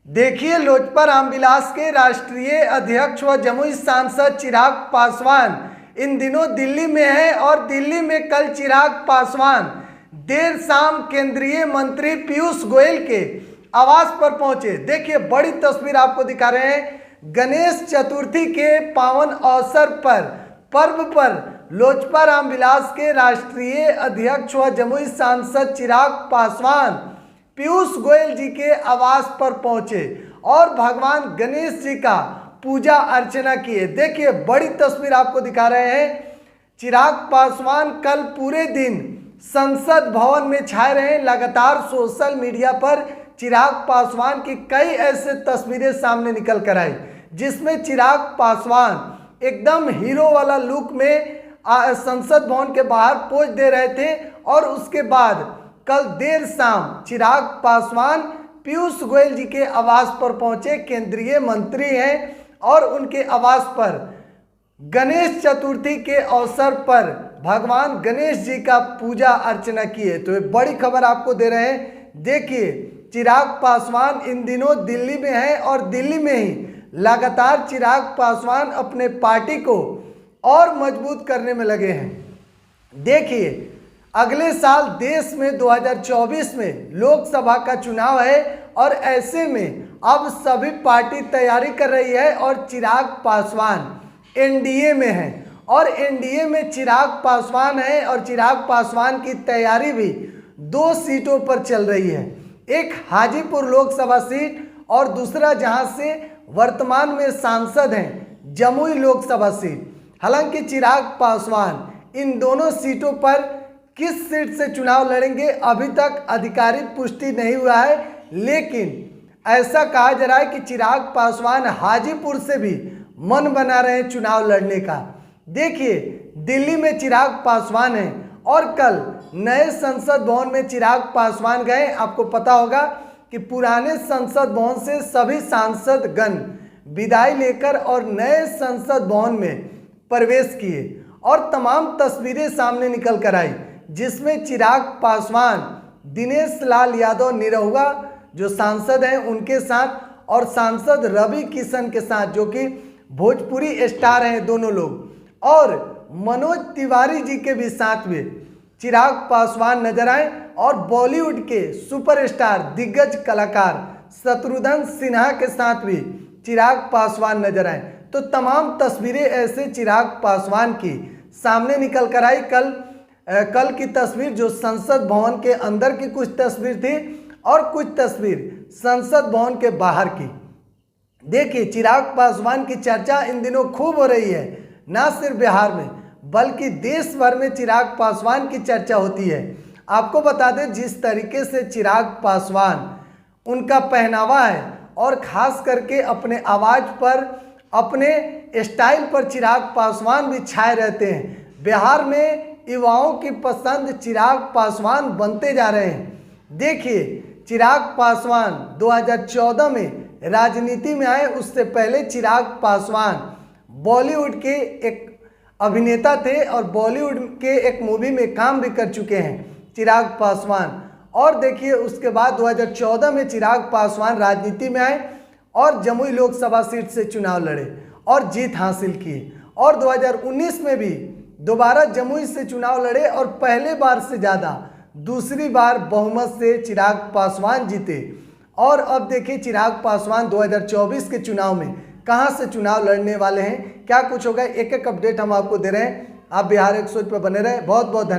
देखिए, लोजपा रामविलास के राष्ट्रीय अध्यक्ष व जमुई सांसद चिराग पासवान इन दिनों दिल्ली में है और दिल्ली में कल चिराग पासवान देर शाम केंद्रीय मंत्री पीयूष गोयल के आवास पर पहुंचे। देखिए, बड़ी तस्वीर आपको दिखा रहे हैं। गणेश चतुर्थी के पावन अवसर पर पर्व पर लोजपा रामविलास के राष्ट्रीय अध्यक्ष व जमुई सांसद चिराग पासवान पीयूष गोयल जी के आवास पर पहुंचे और भगवान गणेश जी का पूजा अर्चना किए। देखिए, बड़ी तस्वीर आपको दिखा रहे हैं। चिराग पासवान कल पूरे दिन संसद भवन में छाए रहे। लगातार सोशल मीडिया पर चिराग पासवान की कई ऐसे तस्वीरें सामने निकल कर आई जिसमें चिराग पासवान एकदम हीरो वाला लुक में संसद भवन के बाहर पोज दे रहे थे। और उसके बाद कल देर शाम चिराग पासवान पीयूष गोयल जी के आवास पर पहुंचे। केंद्रीय मंत्री हैं और उनके आवास पर गणेश चतुर्थी के अवसर पर भगवान गणेश जी का पूजा अर्चना किए। तो ये बड़ी खबर आपको दे रहे हैं। देखिए, चिराग पासवान इन दिनों दिल्ली में है और दिल्ली में ही लगातार चिराग पासवान अपने पार्टी को और मजबूत करने में लगे हैं। देखिए, अगले साल देश में 2024 में लोकसभा का चुनाव है और ऐसे में अब सभी पार्टी तैयारी कर रही है और चिराग पासवान एनडीए में है और एनडीए में चिराग पासवान है और चिराग पासवान की तैयारी भी 2 सीटों पर चल रही है। एक हाजीपुर लोकसभा सीट और दूसरा जहां से वर्तमान में सांसद हैं जमुई लोकसभा सीट। हालांकि चिराग पासवान इन दोनों सीटों पर किस सीट से चुनाव लड़ेंगे अभी तक आधिकारिक पुष्टि नहीं हुआ है, लेकिन ऐसा कहा जा रहा है कि चिराग पासवान हाजीपुर से भी मन बना रहे हैं चुनाव लड़ने का। देखिए, दिल्ली में चिराग पासवान है और कल नए संसद भवन में चिराग पासवान गए। आपको पता होगा कि पुराने संसद भवन से सभी सांसद गण विदाई लेकर और नए संसद भवन में प्रवेश किए और तमाम तस्वीरें सामने निकल कर आई जिसमें चिराग पासवान दिनेश लाल यादव निरहुआ जो सांसद हैं उनके साथ और सांसद रवि किशन के साथ जो कि भोजपुरी स्टार हैं दोनों लोग, और मनोज तिवारी जी के भी साथ में चिराग पासवान नजर आए और बॉलीवुड के सुपरस्टार दिग्गज कलाकार शत्रुघ्न सिन्हा के साथ भी चिराग पासवान नजर आए। तो तमाम तस्वीरें ऐसे चिराग पासवान की सामने निकल कर आई। कल की तस्वीर जो संसद भवन के अंदर की कुछ तस्वीर थी और कुछ तस्वीर संसद भवन के बाहर की। देखिए, चिराग पासवान की चर्चा इन दिनों खूब हो रही है, ना सिर्फ बिहार में बल्कि देश भर में चिराग पासवान की चर्चा होती है। आपको बता दें, जिस तरीके से चिराग पासवान उनका पहनावा है और खास करके अपने आवाज़ पर अपने स्टाइल पर चिराग पासवान भी छाए रहते हैं। बिहार में युवाओं की पसंद चिराग पासवान बनते जा रहे हैं। देखिए, चिराग पासवान 2014 में राजनीति में आए, उससे पहले चिराग पासवान बॉलीवुड के एक अभिनेता थे और बॉलीवुड के एक मूवी में काम भी कर चुके हैं चिराग पासवान। और देखिए, उसके बाद 2014 में चिराग पासवान राजनीति में आए और जमुई लोकसभा सीट से चुनाव लड़े और जीत हासिल की और 2019 में भी दोबारा जमुई से चुनाव लड़े और पहले बार से ज़्यादा दूसरी बार बहुमत से चिराग पासवान जीते। और अब देखिए, चिराग पासवान 2024 के चुनाव में कहां से चुनाव लड़ने वाले हैं, क्या कुछ होगा, एक एक अपडेट हम आपको दे रहे हैं। आप बिहार 100 पर बने रहे। बहुत बहुत धन्यवाद।